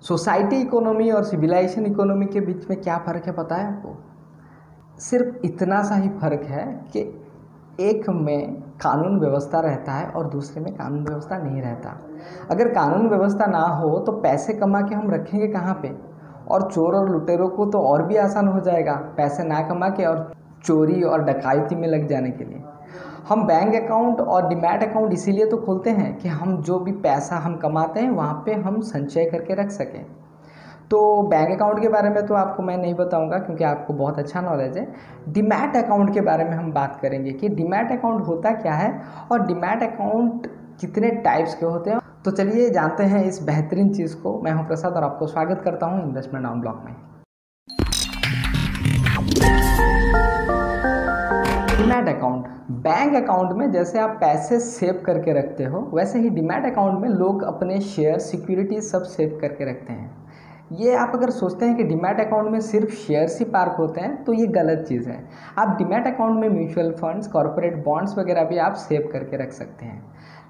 Society economy और civilisation economy के बीच में क्या फ़र्क है पता है आपको? सिर्फ इतना सा ही फ़र्क है कि एक में कानून व्यवस्था रहता है और दूसरे में कानून व्यवस्था नहीं रहता। अगर कानून व्यवस्था ना हो तो पैसे कमा के हम रखेंगे कहाँ पे? और चोर और लुटेरों को तो और भी आसान हो जाएगा पैसे ना कमा के और चोरी और डकैती में लग जाने के लिए। हम बैंक अकाउंट और डीमैट अकाउंट इसीलिए तो खोलते हैं कि हम जो भी पैसा हम कमाते हैं वहाँ पे हम संचय करके रख सकें। तो बैंक अकाउंट के बारे में तो आपको मैं नहीं बताऊंगा क्योंकि आपको बहुत अच्छा नॉलेज है। डीमैट अकाउंट के बारे में हम बात करेंगे कि डीमैट अकाउंट होता क्या है और डीमैट अकाउंट कितने टाइप्स के होते हैं। तो चलिए जानते हैं इस बेहतरीन चीज़ को। मैं हूं प्रसाद और आपको स्वागत करता हूं इन्वेस्टमेंट ऑन ब्लॉक में। डीमैट अकाउंट, बैंक अकाउंट में जैसे आप पैसे सेव करके रखते हो वैसे ही डीमैट अकाउंट में लोग अपने शेयर सिक्योरिटी सब सेव करके रखते हैं। ये आप अगर सोचते हैं कि डीमैट अकाउंट में सिर्फ शेयर्स ही पार्क होते हैं तो ये गलत चीज़ है। आप डीमैट अकाउंट में म्यूचुअल फंड्स, कॉर्पोरेट बॉन्ड्स वगैरह भी आप सेव करके रख सकते हैं।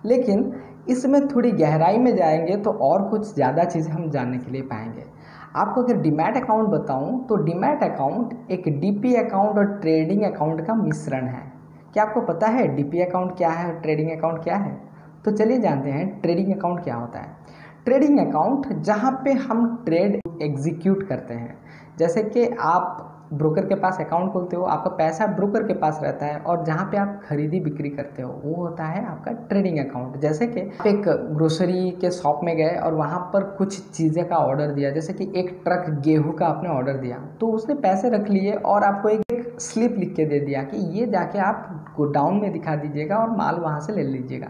लेकिन इसमें थोड़ी गहराई में जाएंगे तो और कुछ ज़्यादा चीज़ें हम जानने के लिए पाएंगे। आपको अगर डीमैट अकाउंट बताऊं तो डीमैट अकाउंट एक डीपी अकाउंट और ट्रेडिंग अकाउंट का मिश्रण है। क्या आपको पता है डीपी अकाउंट क्या है और ट्रेडिंग अकाउंट क्या है? तो चलिए जानते हैं ट्रेडिंग अकाउंट क्या होता है। ट्रेडिंग अकाउंट जहाँ पे हम ट्रेड एग्जीक्यूट करते हैं, जैसे कि आप ब्रोकर के पास अकाउंट खोलते हो, आपका पैसा ब्रोकर के पास रहता है और जहाँ पे आप खरीदी बिक्री करते हो वो होता है आपका ट्रेडिंग अकाउंट। जैसे कि आप एक ग्रोसरी के शॉप में गए और वहाँ पर कुछ चीज़ें का ऑर्डर दिया, जैसे कि एक ट्रक गेहूं का आपने ऑर्डर दिया, तो उसने पैसे रख लिए और आपको एक स्लिप लिख के दे दिया कि ये जाके आप गोडाउन में दिखा दीजिएगा और माल वहाँ से ले लीजिएगा।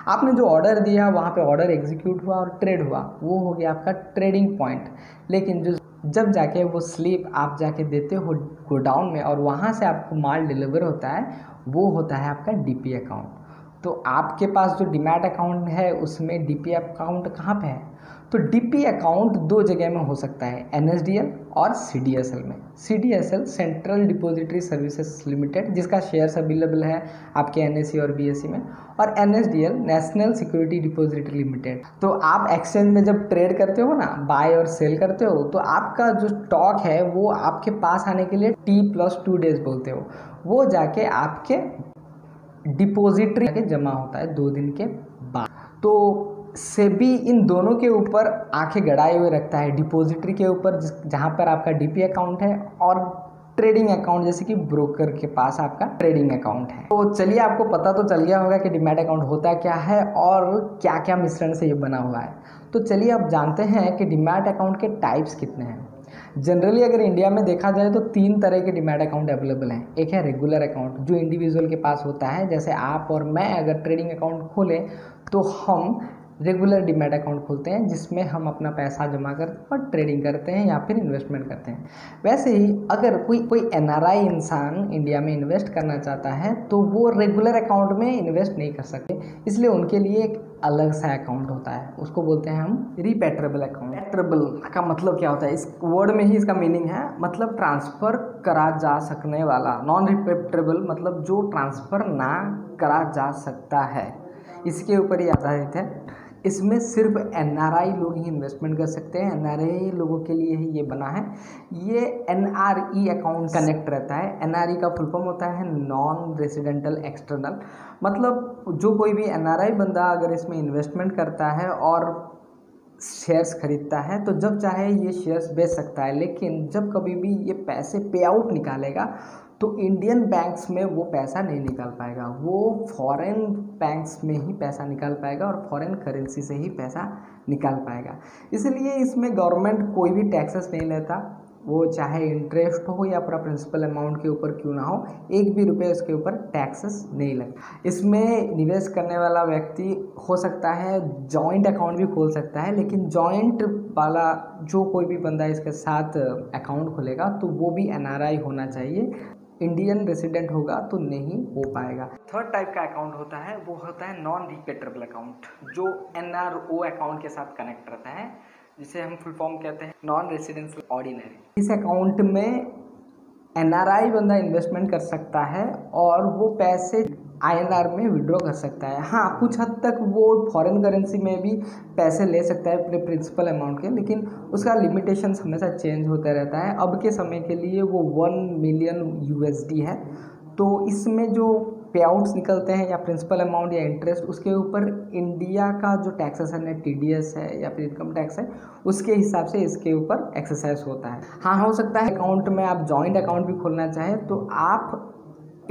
आपने जो ऑर्डर दिया वहाँ पे ऑर्डर एग्जीक्यूट हुआ और ट्रेड हुआ, वो हो गया आपका ट्रेडिंग पॉइंट। लेकिन जब जाके वो स्लिप आप जाके देते हो गोडाउन में और वहाँ से आपको माल डिलीवर होता है, वो होता है आपका डीपी अकाउंट। तो आपके पास जो डीमैट अकाउंट है उसमें डीपी अकाउंट कहाँ पे है? तो डीपी अकाउंट दो जगह में हो सकता है, एनएसडीएल और सीडीएसएल में। CDSL central depository services limited, जिसका शेयर्स अवेलेबल है आपके एनएसई और बीएसई में, और NSDL national security depository limited. तो आप एक्सचेंज में जब ट्रेड करते हो ना, बाय और सेल करते हो, तो आपका जो स्टॉक है वो आपके पास आने के लिए T+2 डेज बोलते हो, वो जाके आपके डिपॉजिटरी के जमा होता है 2 दिन के बाद। तो सेबी इन दोनों के ऊपर आंखें गड़ाए हुए रखता है, डिपॉजिटरी के ऊपर जहां पर आपका डीपी अकाउंट है और ट्रेडिंग अकाउंट जैसे कि ब्रोकर के पास आपका ट्रेडिंग अकाउंट है। तो चलिए आपको पता तो चल गया होगा कि डीमैट अकाउंट होता क्या है और क्या क्या मिश्रण से ये बना हुआ है। तो चलिए अब जानते हैं कि डीमैट अकाउंट के टाइप्स कितने हैं। जनरली अगर इंडिया में देखा जाए तो 3 तरह के डीमैट अकाउंट अवेलेबल हैं। एक है रेगुलर अकाउंट जो इंडिविजुअल के पास होता है, जैसे आप और मैं अगर ट्रेडिंग अकाउंट खोलें तो हम रेगुलर डीमैट अकाउंट खोलते हैं जिसमें हम अपना पैसा जमा करते हैं और ट्रेडिंग करते हैं या फिर इन्वेस्टमेंट करते हैं। वैसे ही अगर कोई एनआरआई इंसान इंडिया में इन्वेस्ट करना चाहता है तो वो रेगुलर अकाउंट में इन्वेस्ट नहीं कर सकते, इसलिए उनके लिए एक अलग सा अकाउंट होता है, उसको बोलते हैं हम रिपेट्रेबल अकाउंट। रिपेट्रेबल का मतलब क्या होता है? इस वर्ड में ही इसका मीनिंग है, मतलब ट्रांसफ़र करा जा सकने वाला। नॉन रिपेट्रेबल मतलब जो ट्रांसफ़र ना करा जा सकता है, इसके ऊपर ही आधारित है। इसमें सिर्फ एनआरआई लोग ही इन्वेस्टमेंट कर सकते हैं, एनआरआई लोगों के लिए ही ये बना है। ये एनआरई अकाउंट कनेक्ट रहता है। एनआरई का फुल फॉर्म होता है नॉन रेजिडेंटल एक्सटर्नल, मतलब जो कोई भी एनआरआई बंदा अगर इसमें इन्वेस्टमेंट करता है और शेयर्स खरीदता है तो जब चाहे ये शेयर्स बेच सकता है, लेकिन जब कभी भी ये पैसे पे आउट निकालेगा तो इंडियन बैंक्स में वो पैसा नहीं निकाल पाएगा, वो फॉरेन बैंक्स में ही पैसा निकाल पाएगा और फॉरेन करेंसी से ही पैसा निकाल पाएगा। इसलिए इसमें गवर्नमेंट कोई भी टैक्सेस नहीं लेता, वो चाहे इंटरेस्ट हो या पूरा प्रिंसिपल अमाउंट के ऊपर क्यों ना हो, एक भी रुपये उसके ऊपर टैक्सेस नहीं लगता। इसमें निवेश करने वाला व्यक्ति हो सकता है जॉइंट अकाउंट भी खोल सकता है, लेकिन जॉइंट वाला जो कोई भी बंदा इसके साथ अकाउंट खोलेगा तो वो भी एनआरआई होना चाहिए, इंडियन रेसिडेंट होगा तो नहीं हो पाएगा। थर्ड टाइप का अकाउंट होता है वो होता है नॉन रिपेट्रेबल अकाउंट, जो एनआरओ अकाउंट के साथ कनेक्ट रहता है, जिसे हम फुल फॉर्म कहते हैं नॉन रेसिडेंशियल ऑर्डिनरी। इस अकाउंट में एनआरआई बंदा इन्वेस्टमेंट कर सकता है और वो पैसे INR में विड्रॉ कर सकता है। हाँ, कुछ हद तक वो फॉरेन करेंसी में भी पैसे ले सकता है अपने प्रिंसिपल अमाउंट के, लेकिन उसका लिमिटेशंस हमेशा चेंज होता रहता है। अब के समय के लिए वो 1 मिलियन USD है, तो इसमें जो पे आउट्स निकलते हैं या प्रिंसिपल अमाउंट या इंटरेस्ट, उसके ऊपर इंडिया का जो टैक्सेशन है, TDS है या फिर इनकम टैक्स है, उसके हिसाब से इसके ऊपर एक्सरसाइज होता है। हाँ, हो सकता है अकाउंट में आप जॉइंट अकाउंट भी खोलना चाहें तो आप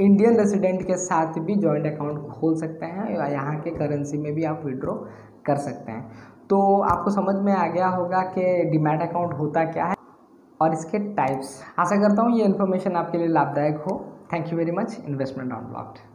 इंडियन रेसिडेंट के साथ भी जॉइंट अकाउंट खोल सकते हैं या यहाँ के करेंसी में भी आप विड्रॉ कर सकते हैं। तो आपको समझ में आ गया होगा कि डीमैट अकाउंट होता क्या है और इसके टाइप्स। आशा करता हूँ ये इन्फॉर्मेशन आपके लिए लाभदायक हो। Thank you very much. Investment unblocked.